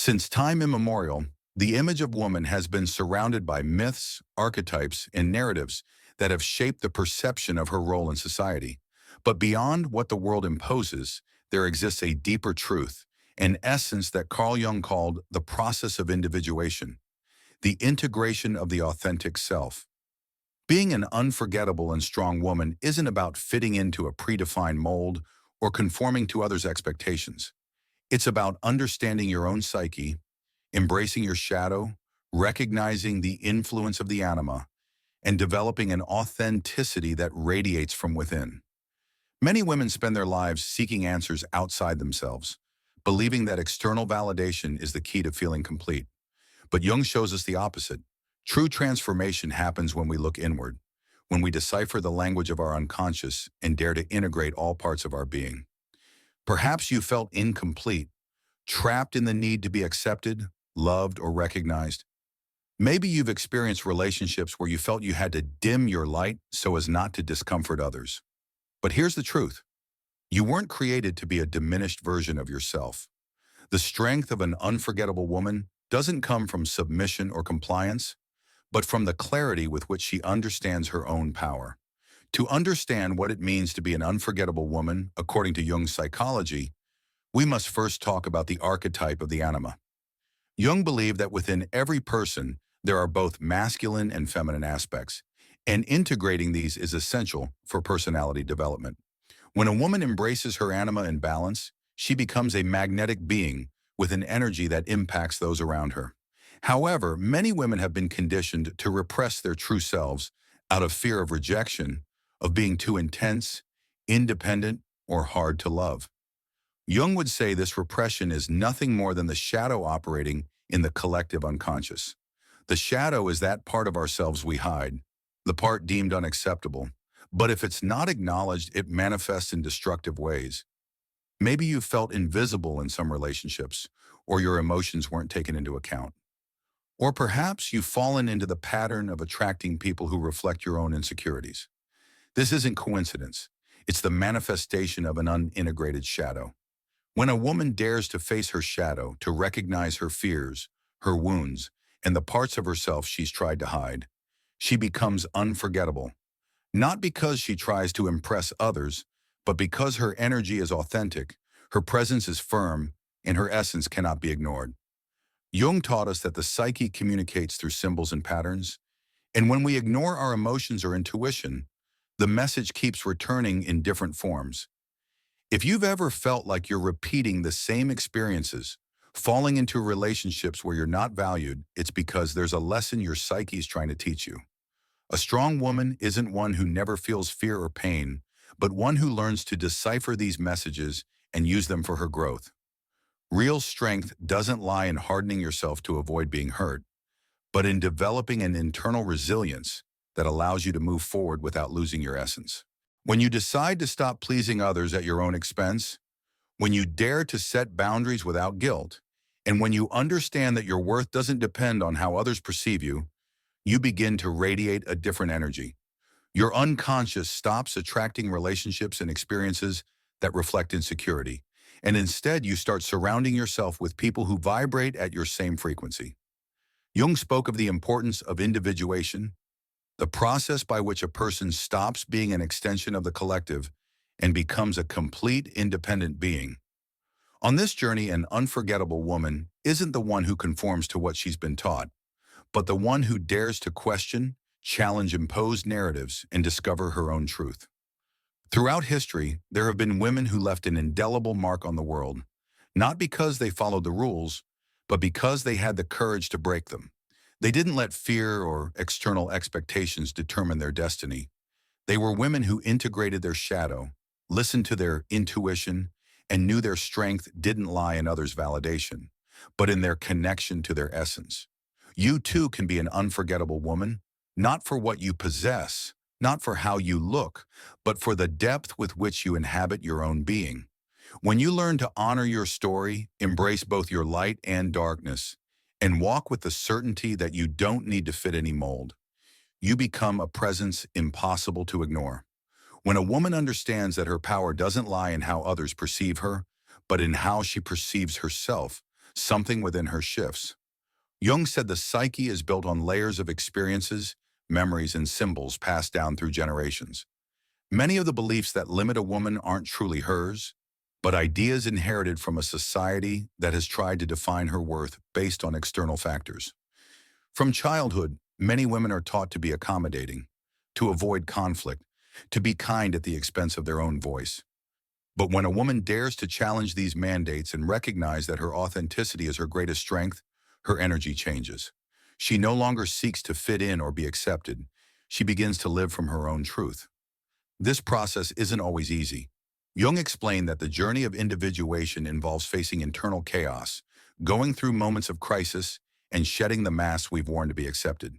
Since time immemorial, the image of woman has been surrounded by myths, archetypes, and narratives that have shaped the perception of her role in society. But beyond what the world imposes, there exists a deeper truth, an essence that Carl Jung called the process of individuation, the integration of the authentic self. Being an unforgettable and strong woman isn't about fitting into a predefined mold or conforming to others' expectations. It's about understanding your own psyche, embracing your shadow, recognizing the influence of the anima, and developing an authenticity that radiates from within. Many women spend their lives seeking answers outside themselves, believing that external validation is the key to feeling complete. But Jung shows us the opposite. True transformation happens when we look inward, when we decipher the language of our unconscious and dare to integrate all parts of our being. Perhaps you felt incomplete, trapped in the need to be accepted, loved, or recognized. Maybe you've experienced relationships where you felt you had to dim your light so as not to discomfort others. But here's the truth. You weren't created to be a diminished version of yourself. The strength of an unforgettable woman doesn't come from submission or compliance, but from the clarity with which she understands her own power. To understand what it means to be an unforgettable woman, according to Jung's psychology, we must first talk about the archetype of the anima. Jung believed that within every person, there are both masculine and feminine aspects, and integrating these is essential for personality development. When a woman embraces her anima in balance, she becomes a magnetic being with an energy that impacts those around her. However, many women have been conditioned to repress their true selves out of fear of rejection, of being too intense, independent, or hard to love. Jung would say this repression is nothing more than the shadow operating in the collective unconscious. The shadow is that part of ourselves we hide, the part deemed unacceptable. But if it's not acknowledged, it manifests in destructive ways. Maybe you felt invisible in some relationships, or your emotions weren't taken into account. Or perhaps you've fallen into the pattern of attracting people who reflect your own insecurities. This isn't coincidence. It's the manifestation of an unintegrated shadow. When a woman dares to face her shadow, to recognize her fears, her wounds, and the parts of herself she's tried to hide, she becomes unforgettable. Not because she tries to impress others, but because her energy is authentic, her presence is firm, and her essence cannot be ignored. Jung taught us that the psyche communicates through symbols and patterns, and when we ignore our emotions or intuition, the message keeps returning in different forms. If you've ever felt like you're repeating the same experiences, falling into relationships where you're not valued, it's because there's a lesson your psyche is trying to teach you. A strong woman isn't one who never feels fear or pain, but one who learns to decipher these messages and use them for her growth. Real strength doesn't lie in hardening yourself to avoid being hurt, but in developing an internal resilience that allows you to move forward without losing your essence. When you decide to stop pleasing others at your own expense, when you dare to set boundaries without guilt, and when you understand that your worth doesn't depend on how others perceive you, you begin to radiate a different energy. Your unconscious stops attracting relationships and experiences that reflect insecurity, and instead you start surrounding yourself with people who vibrate at your same frequency. Jung spoke of the importance of individuation, the process by which a person stops being an extension of the collective and becomes a complete independent being. On this journey, an unforgettable woman isn't the one who conforms to what she's been taught, but the one who dares to question, challenge imposed narratives, and discover her own truth. Throughout history, there have been women who left an indelible mark on the world, not because they followed the rules, but because they had the courage to break them. They didn't let fear or external expectations determine their destiny. They were women who integrated their shadow, listened to their intuition, and knew their strength didn't lie in others' validation, but in their connection to their essence. You too can be an unforgettable woman, not for what you possess, not for how you look, but for the depth with which you inhabit your own being. When you learn to honor your story, embrace both your light and darkness, and walk with the certainty that you don't need to fit any mold, you become a presence impossible to ignore. When a woman understands that her power doesn't lie in how others perceive her, but in how she perceives herself, Something within her shifts. Jung said the psyche is built on layers of experiences, memories, and symbols passed down through generations. Many of the beliefs that limit a woman aren't truly hers, but ideas inherited from a society that has tried to define her worth based on external factors. From childhood, many women are taught to be accommodating, to avoid conflict, to be kind at the expense of their own voice. But when a woman dares to challenge these mandates and recognize that her authenticity is her greatest strength, her energy changes. She no longer seeks to fit in or be accepted. She begins to live from her own truth. This process isn't always easy. Jung explained that the journey of individuation involves facing internal chaos, going through moments of crisis, and shedding the masks we've worn to be accepted.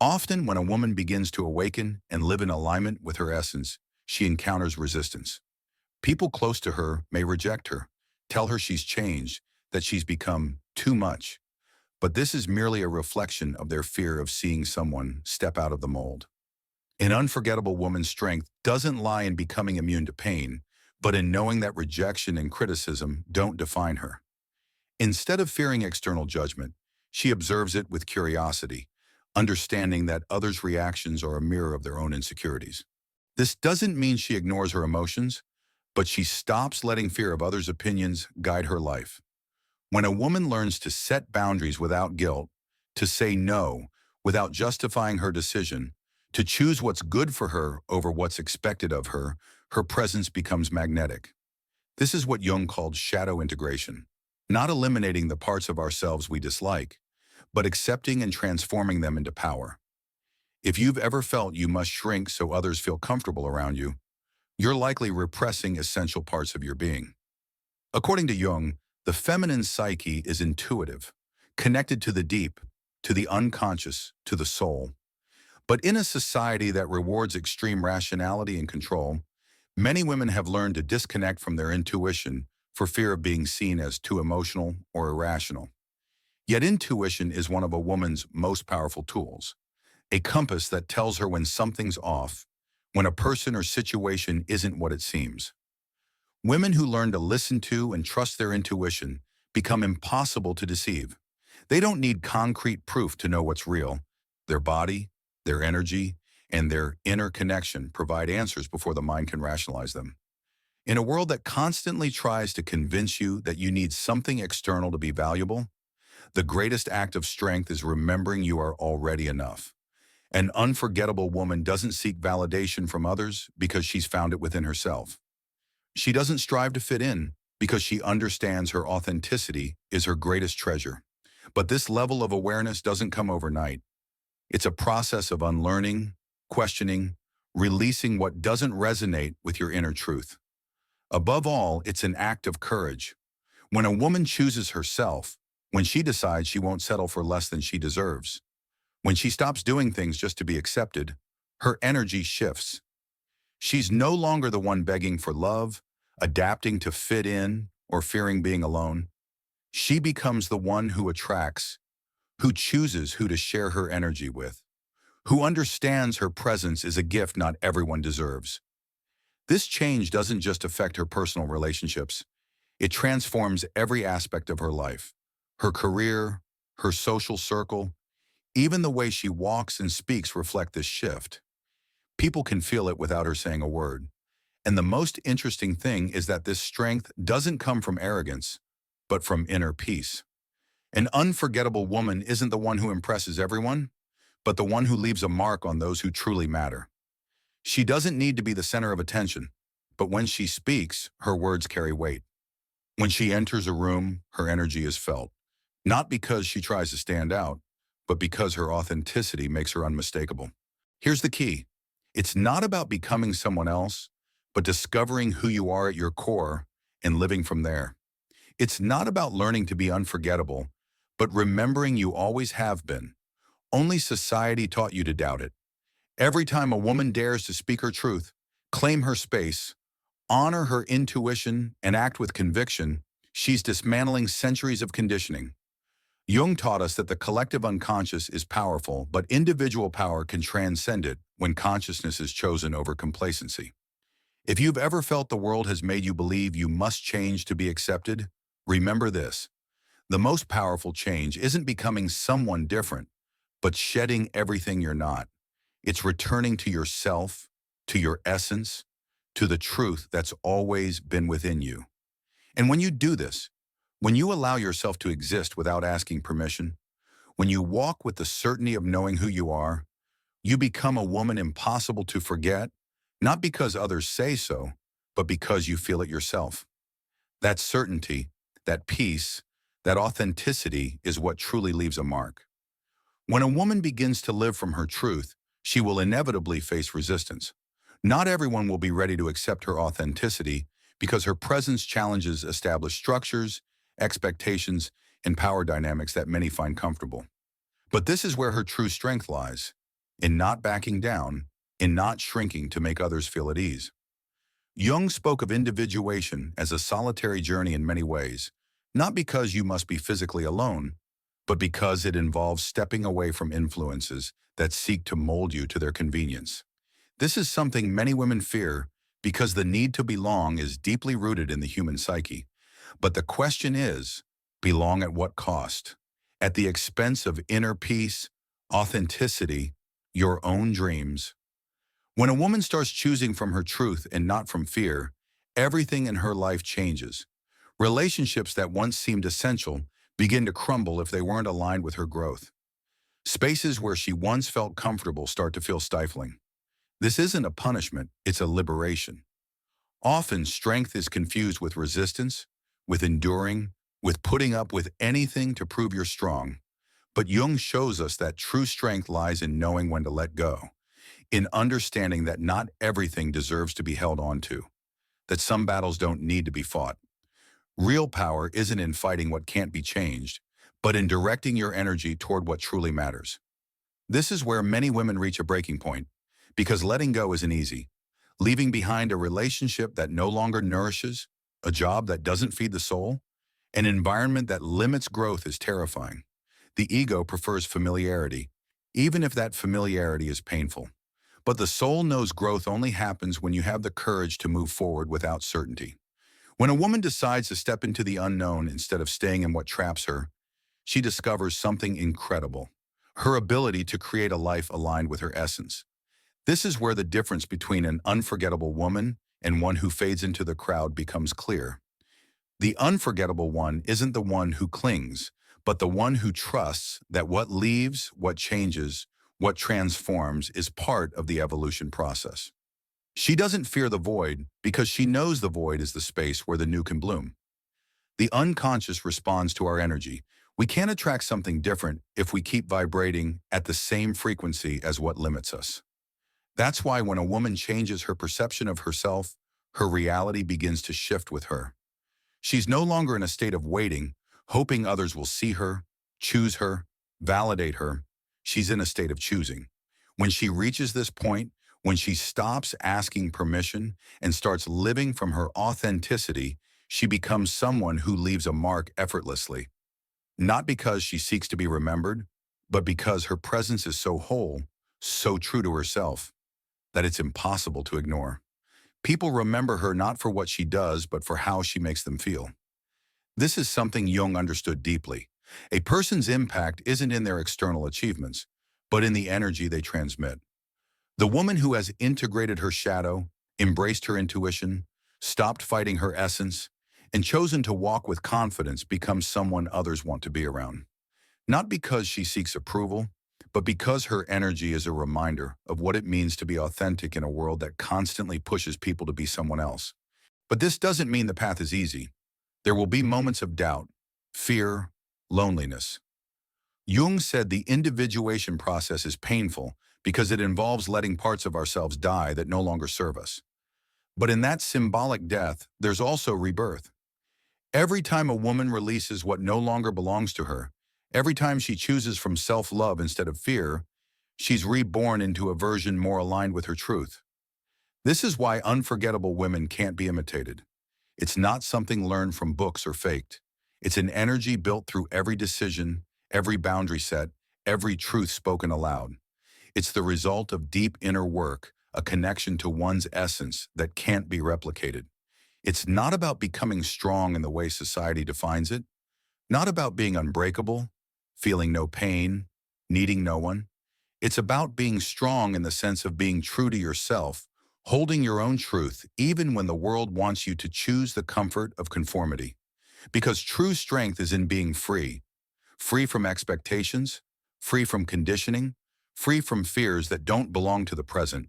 Often, when a woman begins to awaken and live in alignment with her essence, she encounters resistance. People close to her may reject her, tell her she's changed, that she's become too much. But this is merely a reflection of their fear of seeing someone step out of the mold. An unforgettable woman's strength doesn't lie in becoming immune to pain, but in knowing that rejection and criticism don't define her. Instead of fearing external judgment, she observes it with curiosity, understanding that others' reactions are a mirror of their own insecurities. This doesn't mean she ignores her emotions, but she stops letting fear of others' opinions guide her life. When a woman learns to set boundaries without guilt, to say no without justifying her decision, to choose what's good for her over what's expected of her, her presence becomes magnetic. This is what Jung called shadow integration, not eliminating the parts of ourselves we dislike, but accepting and transforming them into power. If you've ever felt you must shrink so others feel comfortable around you, you're likely repressing essential parts of your being. According to Jung, the feminine psyche is intuitive, connected to the deep, to the unconscious, to the soul. But in a society that rewards extreme rationality and control, many women have learned to disconnect from their intuition for fear of being seen as too emotional or irrational. Yet intuition is one of a woman's most powerful tools, a compass that tells her when something's off, when a person or situation isn't what it seems. Women who learn to listen to and trust their intuition become impossible to deceive. They don't need concrete proof to know what's real. Their body, their energy, and their inner connection provide answers before the mind can rationalize them. In a world that constantly tries to convince you that you need something external to be valuable, the greatest act of strength is remembering you are already enough. An unforgettable woman doesn't seek validation from others because she's found it within herself. She doesn't strive to fit in because she understands her authenticity is her greatest treasure. But this level of awareness doesn't come overnight. It's a process of unlearning, questioning, releasing what doesn't resonate with your inner truth. Above all, it's an act of courage. When a woman chooses herself, when she decides she won't settle for less than she deserves, when she stops doing things just to be accepted, her energy shifts. She's no longer the one begging for love, adapting to fit in, or fearing being alone. She becomes the one who attracts, who chooses who to share her energy with, who understands her presence is a gift not everyone deserves. This change doesn't just affect her personal relationships. It transforms every aspect of her life, her career, her social circle, even the way she walks and speaks reflect this shift. People can feel it without her saying a word. And the most interesting thing is that this strength doesn't come from arrogance, but from inner peace. An unforgettable woman isn't the one who impresses everyone, but the one who leaves a mark on those who truly matter. She doesn't need to be the center of attention, but when she speaks, her words carry weight. When she enters a room, her energy is felt, not because she tries to stand out, but because her authenticity makes her unmistakable. Here's the key. It's not about becoming someone else, but discovering who you are at your core and living from there. It's not about learning to be unforgettable, but remembering you always have been. Only society taught you to doubt it. Every time a woman dares to speak her truth, claim her space, honor her intuition, and act with conviction, she's dismantling centuries of conditioning. Jung taught us that the collective unconscious is powerful, but individual power can transcend it when consciousness is chosen over complacency. If you've ever felt the world has made you believe you must change to be accepted, remember this. The most powerful change isn't becoming someone different, but shedding everything you're not. It's returning to yourself, to your essence, to the truth that's always been within you. And when you do this, when you allow yourself to exist without asking permission, when you walk with the certainty of knowing who you are, you become a woman impossible to forget, not because others say so, but because you feel it yourself. That certainty, that peace, that authenticity is what truly leaves a mark. When a woman begins to live from her truth, she will inevitably face resistance. Not everyone will be ready to accept her authenticity because her presence challenges established structures, expectations, and power dynamics that many find comfortable. But this is where her true strength lies, in not backing down, in not shrinking to make others feel at ease. Jung spoke of individuation as a solitary journey in many ways, not because you must be physically alone, but because it involves stepping away from influences that seek to mold you to their convenience. This is something many women fear because the need to belong is deeply rooted in the human psyche. But the question is, belong at what cost? At the expense of inner peace, authenticity, your own dreams. When a woman starts choosing from her truth and not from fear, everything in her life changes. Relationships that once seemed essential begin to crumble if they weren't aligned with her growth. Spaces where she once felt comfortable start to feel stifling. This isn't a punishment, it's a liberation. Often, strength is confused with resistance, with enduring, with putting up with anything to prove you're strong. But Jung shows us that true strength lies in knowing when to let go, in understanding that not everything deserves to be held on to, that some battles don't need to be fought. Real power isn't in fighting what can't be changed, but in directing your energy toward what truly matters. This is where many women reach a breaking point, because letting go isn't easy. Leaving behind a relationship that no longer nourishes, a job that doesn't feed the soul, an environment that limits growth is terrifying. The ego prefers familiarity, even if that familiarity is painful. But the soul knows growth only happens when you have the courage to move forward without certainty. When a woman decides to step into the unknown instead of staying in what traps her, she discovers something incredible: her ability to create a life aligned with her essence. This is where the difference between an unforgettable woman and one who fades into the crowd becomes clear. The unforgettable one isn't the one who clings, but the one who trusts that what leaves, what changes, what transforms is part of the evolution process. She doesn't fear the void because she knows the void is the space where the new can bloom. The unconscious responds to our energy. We can't attract something different if we keep vibrating at the same frequency as what limits us. That's why when a woman changes her perception of herself, her reality begins to shift with her. She's no longer in a state of waiting, hoping others will see her, choose her, validate her. She's in a state of choosing. When she reaches this point, when she stops asking permission and starts living from her authenticity, she becomes someone who leaves a mark effortlessly. Not because she seeks to be remembered, but because her presence is so whole, so true to herself, that it's impossible to ignore. People remember her not for what she does, but for how she makes them feel. This is something Jung understood deeply. A person's impact isn't in their external achievements, but in the energy they transmit. The woman who has integrated her shadow, embraced her intuition, stopped fighting her essence, and chosen to walk with confidence becomes someone others want to be around. Not because she seeks approval, but because her energy is a reminder of what it means to be authentic in a world that constantly pushes people to be someone else. But this doesn't mean the path is easy. There will be moments of doubt, fear, loneliness. Jung said the individuation process is painful because it involves letting parts of ourselves die that no longer serve us. But in that symbolic death, there's also rebirth. Every time a woman releases what no longer belongs to her, every time she chooses from self-love instead of fear, she's reborn into a version more aligned with her truth. This is why unforgettable women can't be imitated. It's not something learned from books or faked. It's an energy built through every decision, every boundary set, every truth spoken aloud. It's the result of deep inner work, a connection to one's essence that can't be replicated. It's not about becoming strong in the way society defines it, Not about being unbreakable, feeling no pain, needing no one. It's about being strong in the sense of being true to yourself, holding your own truth even when the world wants you to choose the comfort of conformity. Because true strength is in being free, free from expectations, free from conditioning, free from fears that don't belong to the present.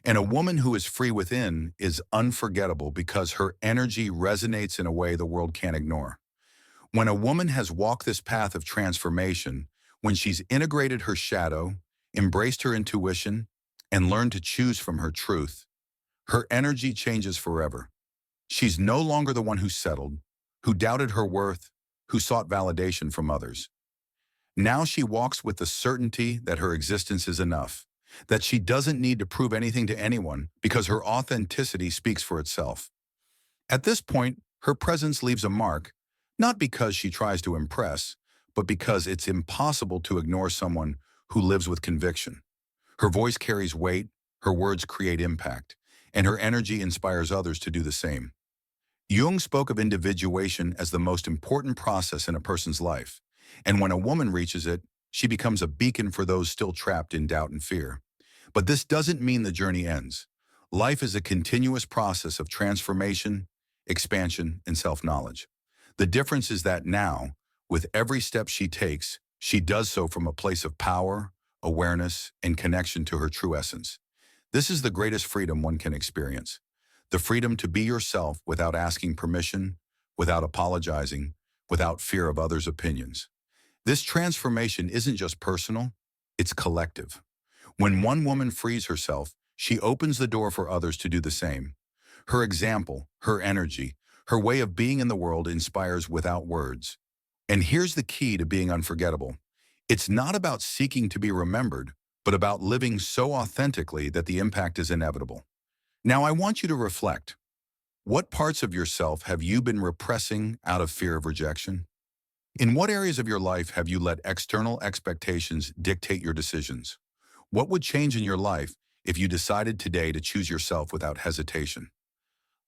And a woman who is free within is unforgettable because her energy resonates in a way the world can't ignore. When a woman has walked this path of transformation, when she's integrated her shadow, embraced her intuition, and learned to choose from her truth, her energy changes forever. She's no longer the one who settled, who doubted her worth, who sought validation from others. Now she walks with the certainty that her existence is enough, that she doesn't need to prove anything to anyone because her authenticity speaks for itself. At this point, her presence leaves a mark, not because she tries to impress, but because it's impossible to ignore someone who lives with conviction. Her voice carries weight, her words create impact, and her energy inspires others to do the same. Jung spoke of individuation as the most important process in a person's life, and when a woman reaches it, she becomes a beacon for those still trapped in doubt and fear. But this doesn't mean the journey ends. Life is a continuous process of transformation, expansion, and self-knowledge. The difference is that now, with every step she takes, she does so from a place of power, awareness, and connection to her true essence. This is the greatest freedom one can experience. The freedom to be yourself without asking permission, without apologizing, without fear of others' opinions. This transformation isn't just personal, it's collective. When one woman frees herself, she opens the door for others to do the same. Her example, her energy, her way of being in the world inspires without words. And here's the key to being unforgettable. It's not about seeking to be remembered, but about living so authentically that the impact is inevitable. Now I want you to reflect. What parts of yourself have you been repressing out of fear of rejection? In what areas of your life have you let external expectations dictate your decisions? What would change in your life if you decided today to choose yourself without hesitation?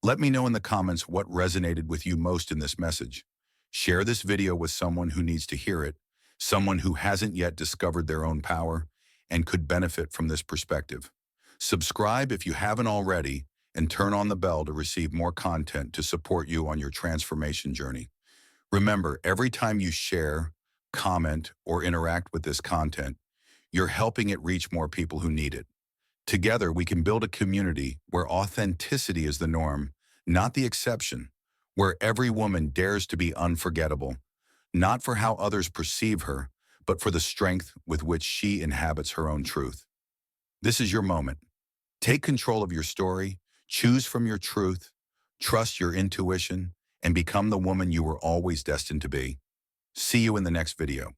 Let me know in the comments what resonated with you most in this message. Share this video with someone who needs to hear it, someone who hasn't yet discovered their own power and could benefit from this perspective. Subscribe if you haven't already, and turn on the bell to receive more content to support you on your transformation journey. Remember, every time you share, comment, or interact with this content, you're helping it reach more people who need it. Together, we can build a community where authenticity is the norm, not the exception, where every woman dares to be unforgettable, not for how others perceive her, but for the strength with which she inhabits her own truth. This is your moment. Take control of your story, choose from your truth, trust your intuition, and become the woman you were always destined to be. See you in the next video.